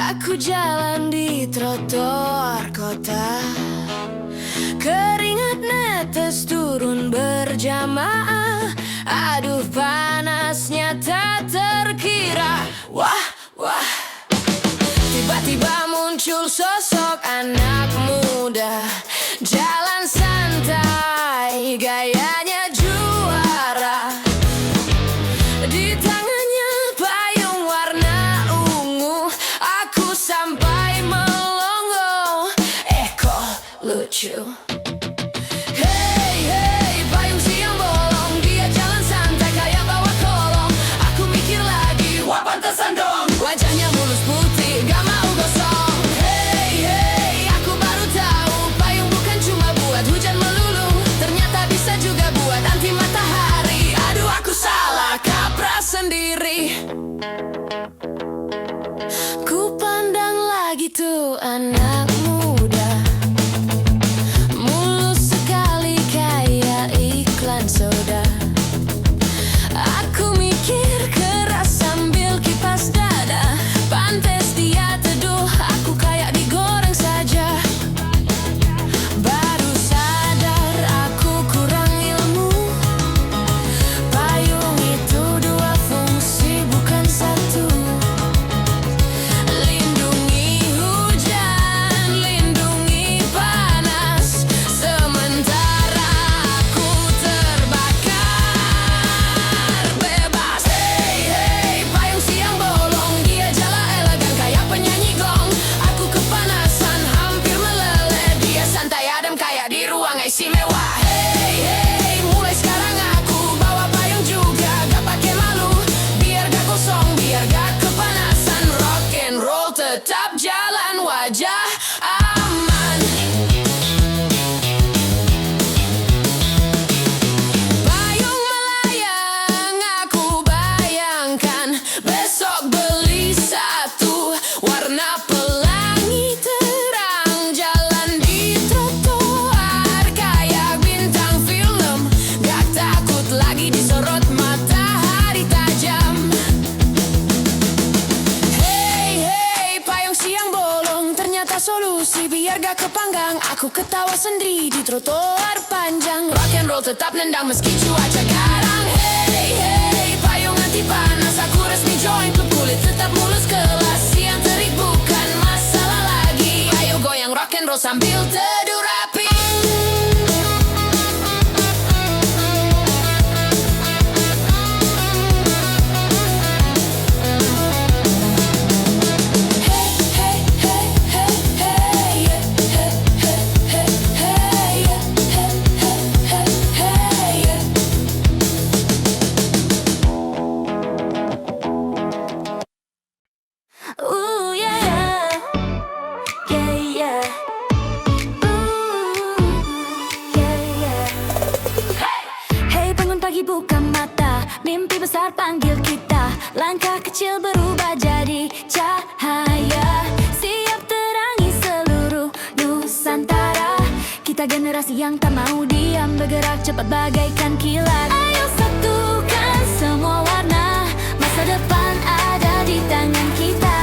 Aku jalan di trotoar kota, keringat netes turun berjamaah. Aduh panasnya tak terkira. Wah, wah. Tiba-tiba muncul sosok anak muda, jalan santai, gayanya juara. Di tangannya payung warna ungu, aku sampai melongo. Kok lucu. Hey, hey, payung siang bolong, dia jalan santai kayak bawa kolong. Aku mikir lagi, wah pantesan dong wajahnya mulus putih, gak mau gosong. Hey, hey, aku baru tahu payung bukan cuma buat hujan melulu, ternyata bisa juga buat anti matahari. Aduh aku salah kaprah sendiri. Ku pandang lagi tuh anak muda, mulus sekali kayak iklan soda. Aku mikir keras sambil kipas dada, pantes dia teduh, aku kayak digoreng saja. Baru sadar aku kurang ilmu, payung itu dua fungsi bukan satu. Lindungi hujan, lindungi panas, sementara aku terbakar bebas. Hey, hey, payung siang bolong, dia jalan elegan kayak penyanyi gong. Aku kepanasan hampir meleleh, dia santai adem kayak di ruang istimewa. Hey, hey, mulai sekarang aku bawa payung juga, gak pakai malu, biar gak kosong, biar gak kepanasan. Rock and roll tetap jalan, wajah aman. Payung melayang, aku bayangkan besok beli satu, warna pelangi terang, jalan di trotoar kayak bintang film, gak takut lagi disorot matahari tajam. Hey, hey, payung siang bolong, ternyata solusi biar gak kepanggang. Aku ketawa sendiri di trotoar panjang. Rock and roll tetap nendang meski cuaca garang. Hey, hey, payung anti panas, aku resmi join klub kulit tetap mulus kelas. Siang terik bukan masalah lagi, ayo goyang rock and roll sambil teduh rapi. Ooh yeah, yeah yeah. Ooh yeah yeah. Hey bangun pagi buka mata, mimpi besar panggil kita. Langkah kecil berubah jadi cahaya, siap terangi seluruh Nusantara. Kita generasi yang tak mau diam, bergerak cepat bagaikan kilat. Ayo satukan semua warna, masa depan ada di tangan kita.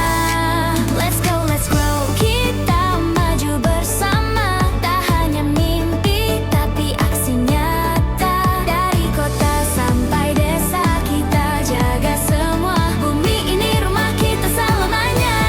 Let's go, let's grow, kita maju bersama. Tak hanya mimpi, tapi aksi nyata. Dari kota sampai desa, kita jaga semua. Bumi ini rumah kita selamanya.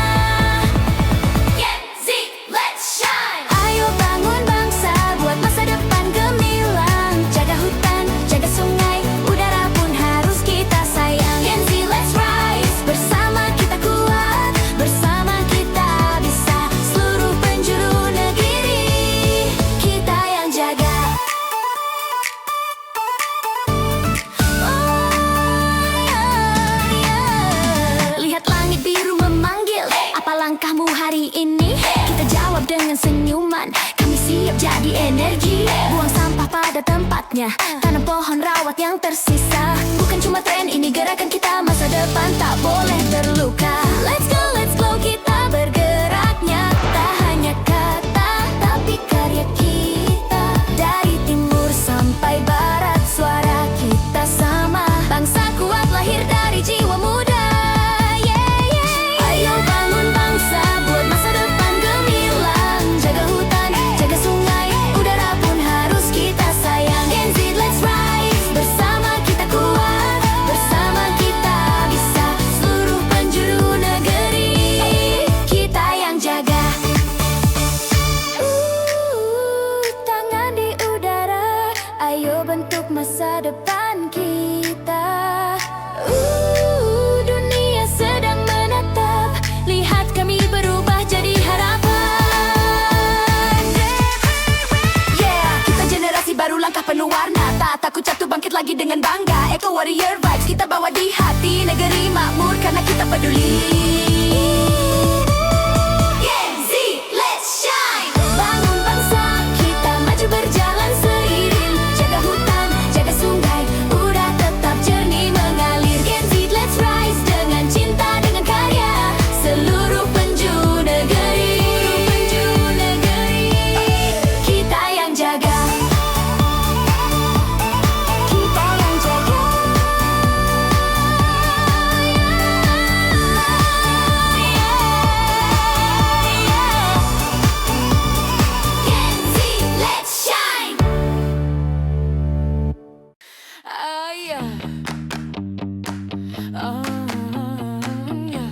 Gen Z, let's shine. Ayo bangun bangsa, buat masa depan gemilang. Jaga hutan, jaga sungai, udara pun harus kita sayang. Gen Z, let's rise, bersama kita kuat, bersama kita bisa. Seluruh penjuru negeri, kita yang jaga. Oh, yeah. Lihat langit biru memanggil, apa langkahmu hari ini? Kita jawab dengan senyuman, kami siap jadi energi. Buang sampah pada tempatnya, tanam pohon rawat yang tersisa. Bukan cuma tren, ini gerakan kita, masa depan tak boleh terluka. Let's go, let's glow, kita bergerak nyata. Hanya kata, tapi karya kita. Dari timur sampai barat, suara kita sama. Bangsa kuat lahir dari jiwa muda. Yeah, yeah, yeah. Ayo bangun bangsa, negeri makmur karena kita peduli. Gen Z, let's shine. Bangun bangsa, kita maju berjalan seiring. Jaga hutan, jaga sungai, udah tetap jernih mengalir. Gen Z, let's rise dengan cinta, dengan karya. Seluruh penjuru negeri, kita yang jaga. Kita yang jaga. Gen Z, let's shine. Yeah. Yeah.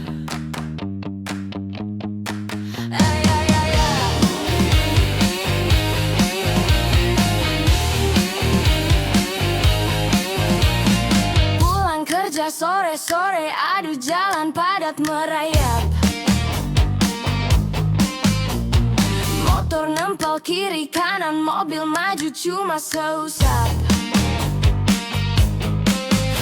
Pulang kerja sore-sore, aduh jalan padat merayap. Motor nempel kiri kanan, mobil maju cuma seusap.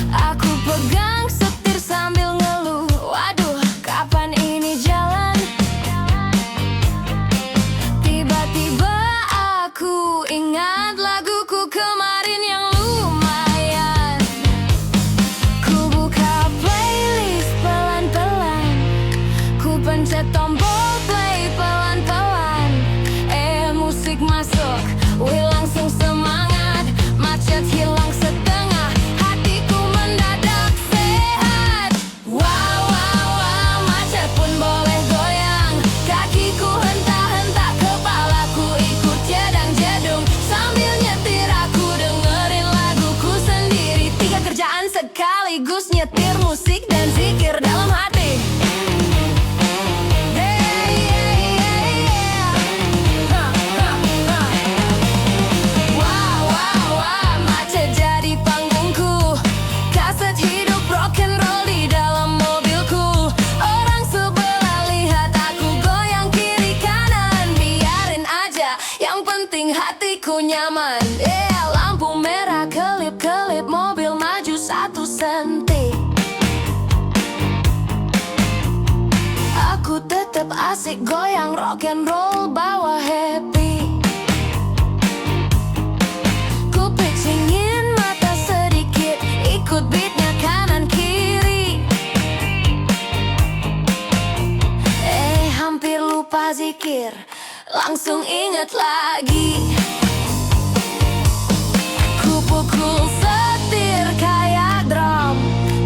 Aku pegang setir sambil ngeluh, waduh kapan ini jalan. Tiba-tiba aku ingat laguku kemarin yang lumayan. Ku buka playlist pelan-pelan, ku pencet tombol play pelan-pelan. Musik masuk, wih langsung semangat. Macet hilang setengah, hatiku mendadak sehat. Wow, wow, wow, macet pun boleh goyang. Kakiku hentak-hentak, kepalaku ikut jedang-jedung. Sambil nyetir aku dengerin laguku sendiri. 3 kerjaan sekaligus, nyetir, musik, dan zikir dalam hati. Wow, wow, wow, macet jadi panggungku. Kaset hidup rock and roll di dalam mobilku. Orang sebelah lihat aku goyang kiri kanan. Biarin aja, yang penting hatiku nyaman. Lampu merah kelip-kelip, mobil maju 1 senti. Aku tetap asik goyang rock and roll, bawa happy. Ku picingin mata sedikit, ikut beatnya kanan kiri. Hampir lupa zikir, langsung inget lagi. Ku pukul setir kayak drum,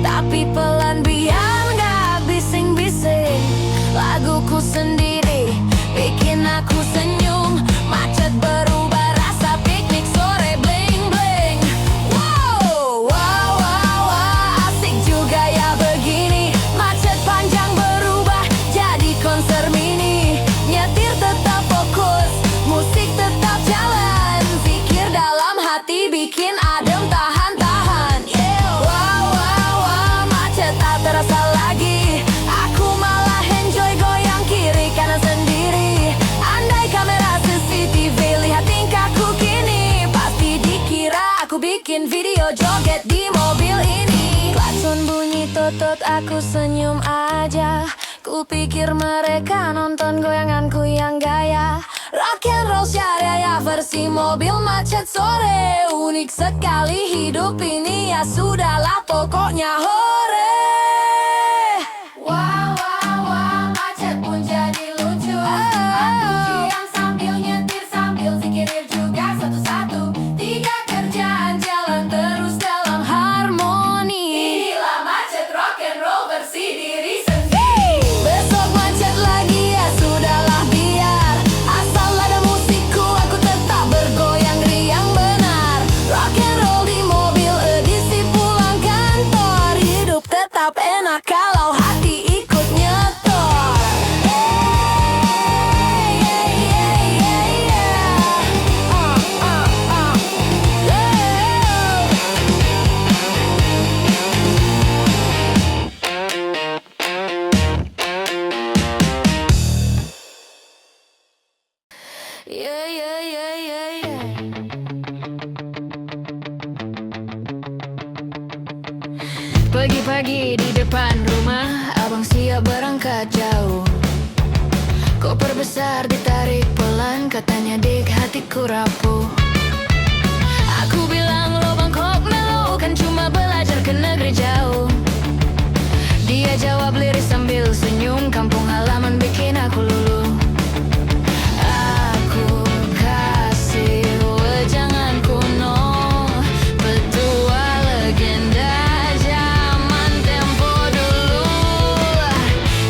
tapi pelan biar gak bising-bising. Laguku sendiri bikin aku senyum. Macet berubah rasa piknik sore bling-bling. Wow, wow, wow, wow, asik juga ya begini. Macet panjang berubah jadi konser mini. Nyetir tetap fokus, musik tetap jalan. Zikir dalam hati bikin adem tahan-tahan. Wow, wow, wow, macet tak terasa lagi. Aku malah enjoy goyang kiri kanan sendiri. Andai kamera CCTV lihat tingkahku kini, pasti dikira aku bikin video joget di mobil ini. Klakson bunyi tutut, aku senyum aja. Ku pikir mereka nonton goyanganku yang gaya. Rock and roll syariah versi mobil macet sore. Unik sekali hidup ini, ya sudahlah pokoknya hore. Wow, wow, wow, macet pun jadi lucu. Aku diam sambil nyetir, sambil zikirin juga satu-satu. 3 kerjaan jalan terus dalam harmoni. Inilah macet rock and roll versi diri sendiri. Besok macet lagi, ya sudahlah biar. Asal ada musikku, aku tetap bergoyang riang benar. Rock and roll di mobil, edisi pulang kantor. Hidup tetap enak kalau hati ikut nyetor. Yeah, yeah, yeah, yeah, yeah. Pagi-pagi pagi di depan rumah, abang siap berangkat jauh. Koper besar ditarik pelan, katanya dik hatiku rapuh. Aku bilang lo Bangkok melo, kan cuma belajar ke negeri jauh. Dia jawab liris sambil senyum, kampung halaman bikin aku luluh. Aku kasih wejangan kuno, petua legenda zaman tempo dulu.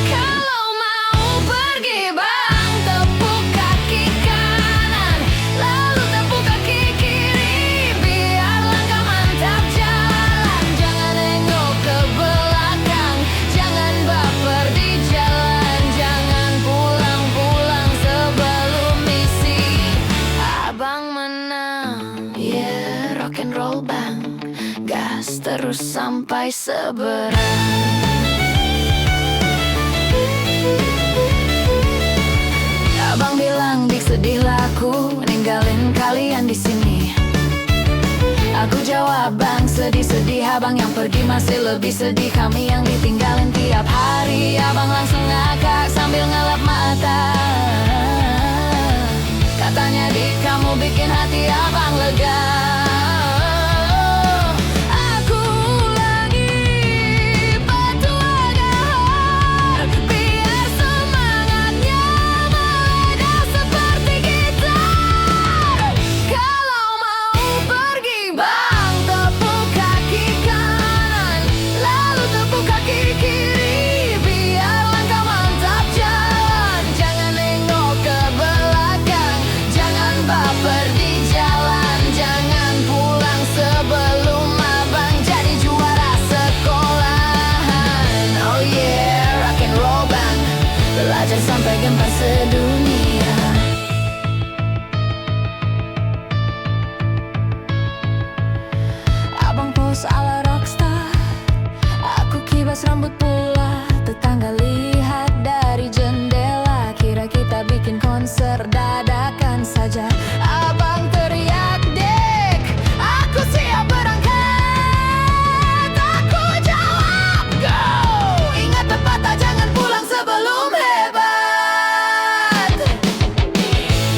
Kalau mau pergi bang, tepuk kaki kanan, lalu tepuk kaki kiri, biar langkah mantap jalan. Jangan nengok ke belakang, jangan baper di jalan, jangan pulang-pulang sebelum misi. Abang menang, yeah, rock and roll bang, gas terus sampai seberang. Abang bilang dik sedihlah aku ninggalin kalian di sini. Aku jawab bang sedih-sedih, abang yang pergi masih lebih sedih kami yang ditinggalin tiap hari. Abang langsung ngakak sambil ngelap mata, katanya dik kamu bikin hati abang lega. Aku ulangi petua gahar, biar semangatnya meledak seperti gitar. Kalau mau pergi bang, tepuk kaki kanan, lalu tepuk kaki kiri, biar langkah mantap jalan. Jangan nengok ke belakang, jangan baper di jalan, jangan pulang sebelum abang jadi juara sekolahan. Oh yeah, rock and roll bang, belajar sampai gempar sedunia. Abang pose ala rockstar, aku kibas rambut pula. Tetangga lihat dari jendela, kira kita bikin konser dadakan saja. Abang teriak dek, aku siap berangkat. Aku jawab go, ingat pepatah jangan pulang sebelum hebat.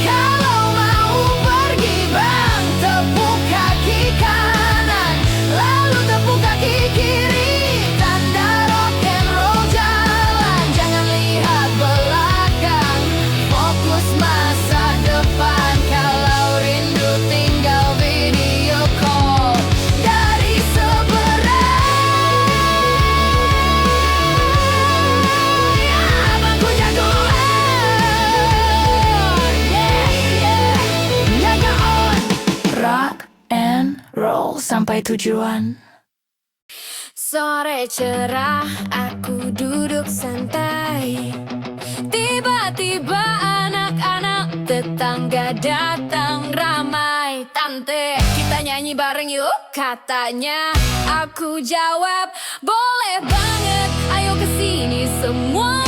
Kalau mau pergi bang, tepuk kaki kanan, lalu tepuk kaki kiri, tanda rock and roll jalan. Jangan lihat belakang, fokus masa depan. Kalau rindu tinggal video call dari seberang. Ya abangku jagoan, yeah yeah, jaga on. Rock and roll sampai tujuan. Sore cerah, aku duduk santai. Tiba-tiba anak-anak tetangga datang ramai. Tante, kita nyanyi bareng yuk, katanya. Aku jawab, boleh banget, ayo kesini semua.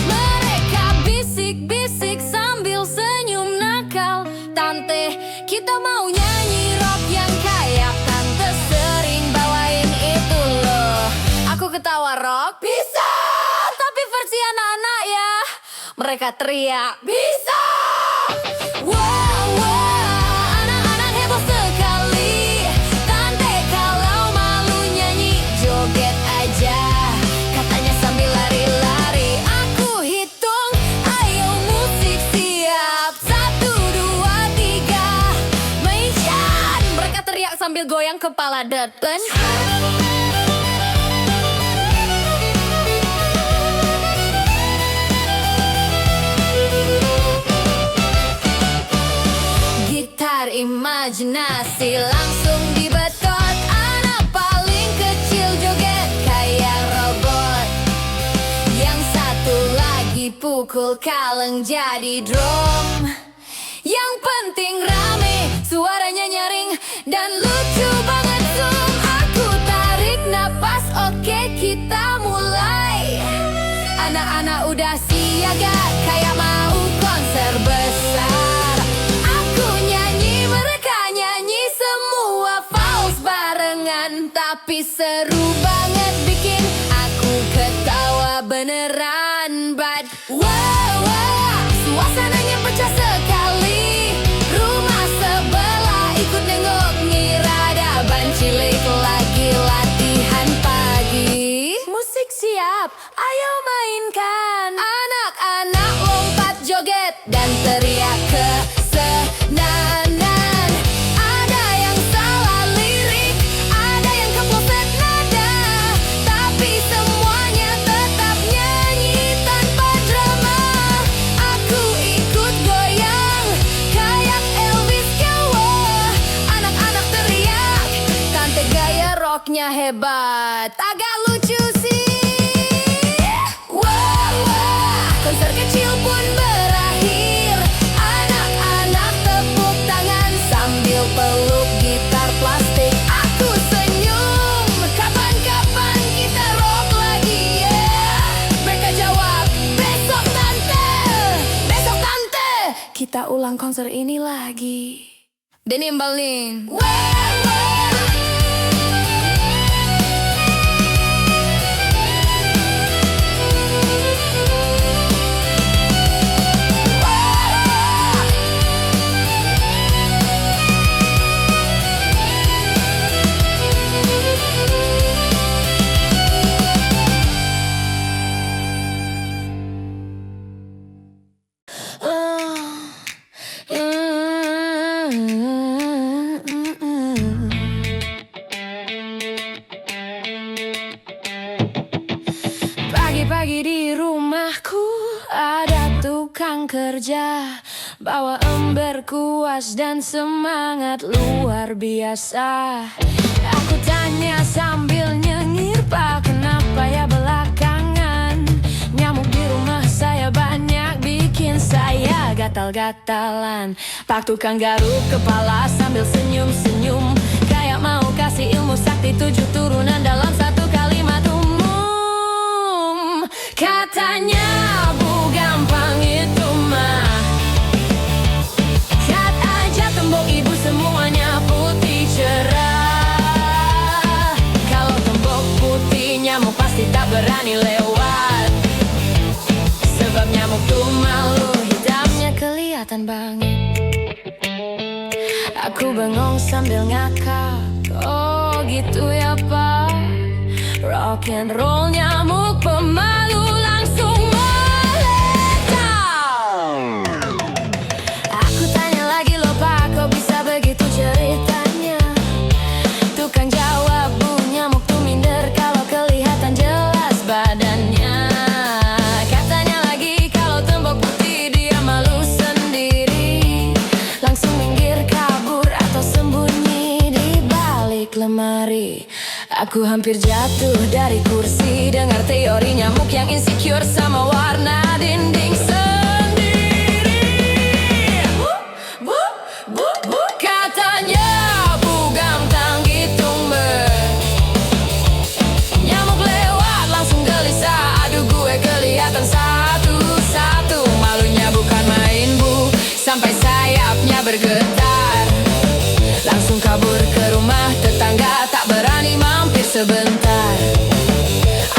Mereka bisik-bisik sambil senyum nakal. Tante, kita mau nyanyi rock yang kayak tante sering bawain itu loh. Aku ketawa, rock bisa, tapi versi anak-anak ya. Mereka teriak, bisa. Wow, wow, anak-anak heboh sekali. Tante kalau malu nyanyi, joget aja, katanya sambil lari-lari. Aku hitung, ayo musik siap, 1, 2, 3, mention. Mereka teriak sambil goyang kepala deten. Gitar imajinasi langsung dibetot. Anak paling kecil joget kayak robot, yang satu lagi pukul kaleng jadi drum. Yang penting rame, suaranya nyaring dan lucu banget zoom. Aku tarik napas, oke kita mulai. Anak-anak udah siaga kayak mau konser besar. Aku nyanyi, mereka nyanyi, semua fals barengan, tapi seru banget. But wow, wow, suasananya pecah sekali. Rumah sebelah ikut nengok, ngira ada cilik lagi latihan pagi. Musik siap, ayo mainkan. Anak-anak lompat joget dan teriak kesenangan. Ada yang salah lirik, ada yang kepleset nada, tapi semuanya tetap nyanyi tanpa drama. Aku ikut goyang kayak Elvis Cowo. Anak-anak teriak, tante gaya rocknya hebat. Agak lucu sih. Wah, wah, konser kecil pun berakhir. Anak-anak tepuk tangan sambil peluk gitar plastik. Aku senyum, kapan-kapan kita rock lagi ya. Mereka jawab, besok tante, kita ulang konser ini lagi. Denim Baling. Wah, wah. Pagi-pagi di rumahku ada tukang kerja, bawa ember kuas dan semangat luar biasa. Aku tanya sambil nyengir, Pak, kenapa ya belakangan nyamuk di rumah saya banyak, bikin saya gatal-gatalan. Pak tukang garuk kepala sambil senyum-senyum, kayak mau kasih ilmu sakti 7 turunan dalam satu kalimat umum. Katanya bu gampang itu mah, lihat aja tembok ibu semuanya putih cerah. Kalau tembok putih nyamuk pasti tak berani lewat, sebab nyamuk tuh malu, hitamnya kelihatan banget. Aku bengong sambil ngakak, oh gitu ya Pak. Rock and roll nyamuk pemalu langsung meledak. Aku tanya lagi loh Pak, kok bisa begitu ceritanya? Tukang jawab, bu nyamuk tuh minder kalau kelihatan jelas badannya. Katanya lagi kalau tembok putih dia malu sendiri, langsung minggir kabur atau sembunyi di balik lemari. Aku hampir jatuh dari kursi dengar teori nyamuk yang insecure sama warna dinding sendiri. Katanya bu gampang hitung nyamuk lewat langsung gelisah, aduh gue kelihatan satu-satu. Malunya bukan main bu, sampai sayapnya bergetar, langsung kabur ke rumah tetangga, tak berani mampir sebentar.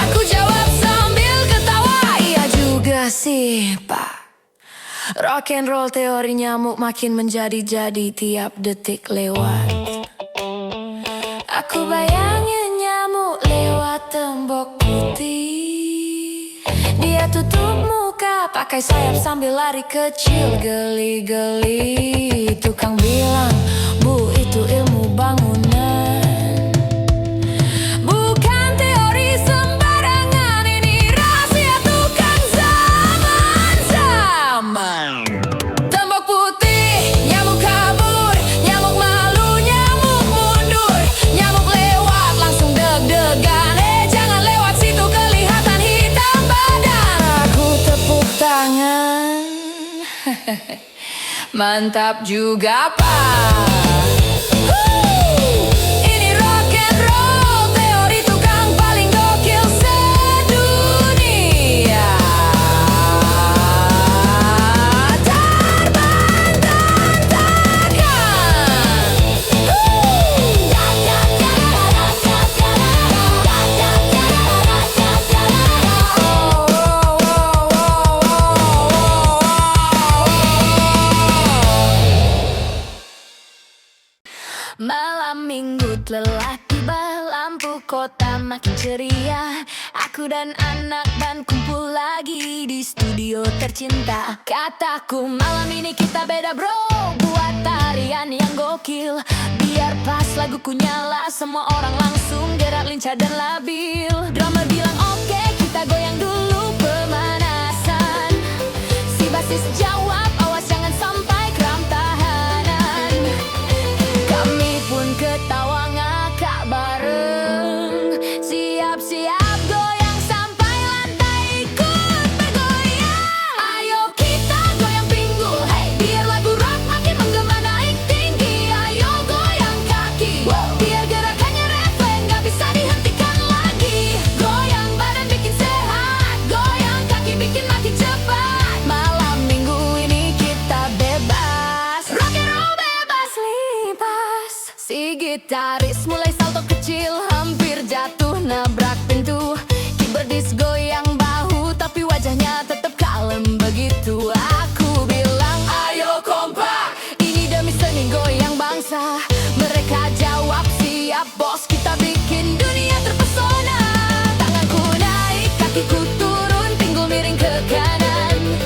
Aku jawab sambil ketawa, iya juga sih Pak. Rock and roll teori nyamuk makin menjadi-jadi tiap detik lewat. Aku bayangin nyamuk lewat tembok putih, dia tutup muka pakai sayap sambil lari kecil geli-geli. Tukang bilang, bu itu ilmu bangunan, bukan teori sembarangan. Ini rahasia tukang zaman. Tembok putih, nyamuk kabur, nyamuk malu, nyamuk mundur, nyamuk lewat langsung deg-degan. Jangan lewat situ kelihatan hitam badan. Aku tepuk tangan. Mantap juga Pak. Ini rock and roll, teori tukang paling gokil sedunia. Terbantahkan. makin ceria. Aku dan anak band kumpul lagi di studio tercinta. Kataku malam ini kita beda bro, buat tarian yang gokil. Biar pas laguku nyala, semua orang langsung gerak lincah dan labil. Drummer bilang oke, kita goyang dulu pemanasan. Si basis jawab, awas jangan sampai kram tahanan. Kami pun ketawa ngakak bareng. Siap-siap goyang sampai lantai ikut bergoyang. Ayo kita goyang pinggul, hey, biar lagu rock makin menggema naik tinggi. Ayo goyang kaki, biar gerakannya refleks, gak bisa dihentikan lagi. Goyang badan bikin sehat, goyang kaki bikin makin cepat. Malam minggu ini kita bebas, rock and roll bebas lipas. Si gitaris mulai salto kecil, hampir jatuh nabrak pintu. Keyboardis goyang bahu, tapi wajahnya tetap kalem begitu. Aku bilang ayo kompak, ini demi seni goyang bangsa. Mereka jawab siap bos, kita bikin dunia terpesona. Tanganku naik, kakiku turun, pinggul miring ke kanan.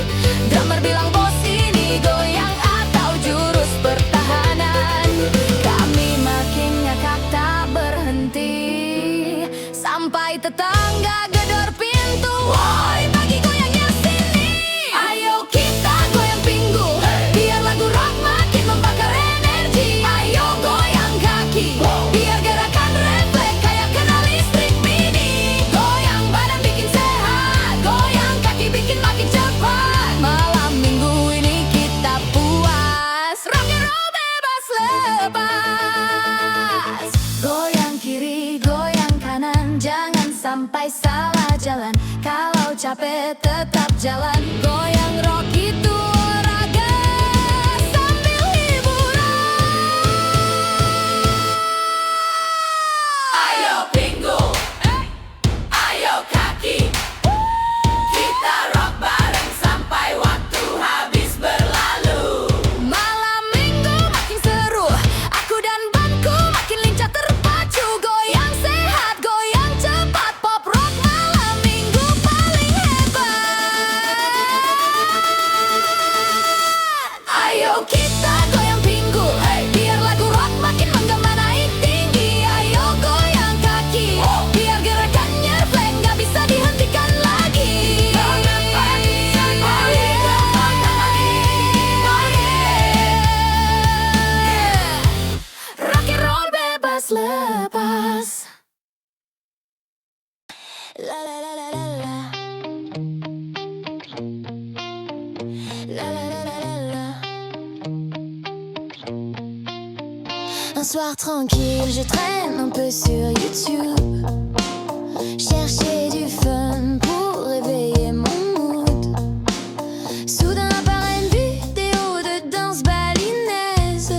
Drummer bilang bos ini goyang atau jurus pertahanan. Kami makin ngakak tak berhenti, sampai tetangga gedor pintu. Woi, pagi goyangnya sini. Ayo kita goyang pinggul, biar lagu rock makin membakar energi. Ayo goyang kaki, biar gerakan refleks kayak kena listrik mini. Goyang badan bikin sehat, goyang kaki bikin makin cepat. Malam minggu ini kita puas, rock and roll bebas lepas. Goyang kiri, goyang kanan, jangan sampai salah jalan. Kalau capek tetap jalan. Goyang rock itu olahraga sambil hiburan. Ayo pinggul, ayo kaki, kita rock bareng sampai waktu habis berlalu. Malam minggu makin seru, aku dan bandku makin lincah terpacu. Goyang sehat, goyang cepat, pop rock malam minggu paling hebat. Ayo kita goyang pinggul, biar lagu rock makin menggema naik tinggi. Ayo goyang kaki, biar gerakannya refleks, gak bisa dihentikan lagi. Rock and roll bebas lepas. La la la la la la. La la la la la la. Un soir tranquille, je traîne un peu sur YouTube. Chercher du fun pour réveiller mon mood. Soudain apparaît une vidéo de danse balinaise.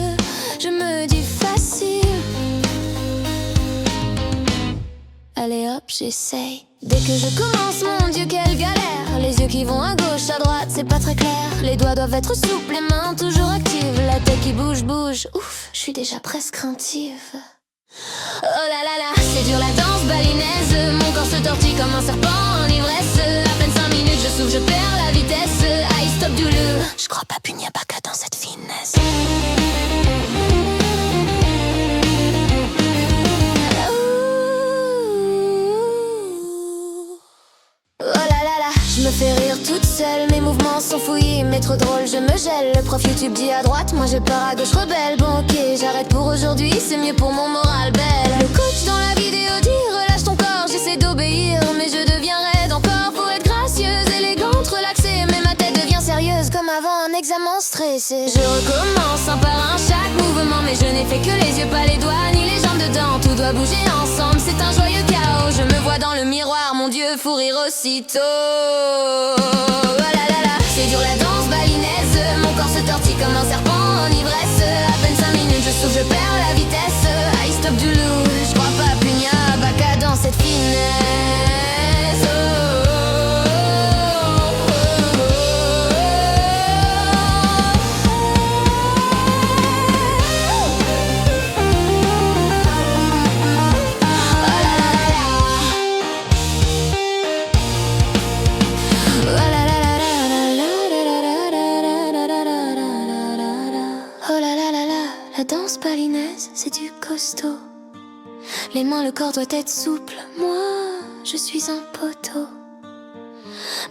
Je me dis facile. Allez hop, j'essaye. Dès que je commence, mon Dieu, quelle galère. Les yeux qui vont à gauche, à droite, c'est pas très clair. Les doigts doivent être souples, les mains toujours actives. La tête qui bouge, bouge. Ouf, je suis déjà presque craintive. Oh là là là, c'est dur la danse balinaise. Mon corps se tortille comme un serpent en ivresse. À peine 5 minutes, je souffle, je perds la vitesse. Aïe, stop du le. Je crois pas punir pas que dans cette finesse. Oh là là là, je me fais rire toute seule. Mes mouvements sont fouillis, mais trop drôle, je me gèle. Le prof YouTube dit à droite, moi je pars à gauche rebelle. Bon ok, j'arrête pour aujourd'hui, c'est mieux pour mon moral belle. Le coach dans la vidéo dit relâche ton corps, j'essaie d'obéir, mais je deviens raide encore. Faut être gracieuse, élégante, relaxée, mais ma tête devient sérieuse comme avant un examen stressé. Je recommence un par un chaque mouvement, mais je n'ai fait que les yeux, pas les doigts ni les jambes dedans. Tout doit bouger ensemble, c'est un joyeux chaos. Je me vois dans le miroir, mon Dieu, fou rire aussitôt. Oh là là là, c'est dur la danse balinaise. Mon corps se tortille comme un serpent en ivresse. À peine 5 minutes, je souffle, je perds la vitesse. Aïe, stop du loup, je crois pas punir pas qu'à dans cette finesse. Oh, oh, oh, oh, oh. balinaise, c'est du costaud. Les mains, le corps doit être souple. Moi, je suis un poteau.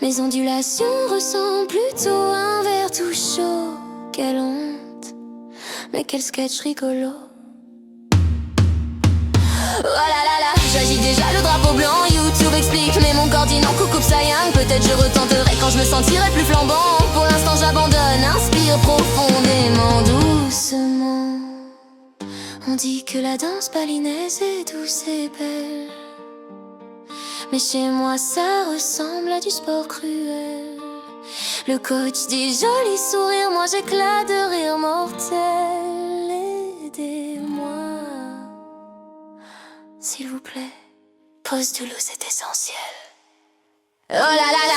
Mes ondulations ressemblent plutôt à un verre tout chaud. Quelle honte, mais quel sketch rigolo. Oh là là là, j'agis déjà le drapeau blanc. YouTube explique, mais mon corps dit non, coucou Psyang. Peut-être je retenterai quand je me sentirai plus flambant. Pour l'instant j'abandonne, inspire profondément, doucement. On dit que la danse balinaise est douce et belle, mais chez moi ça ressemble à du sport cruel. Le coach dit joli sourire, moi j'éclate de rire mortel. Aidez-moi, s'il vous plaît, pose Toulouse est essentiel. Oh là là là,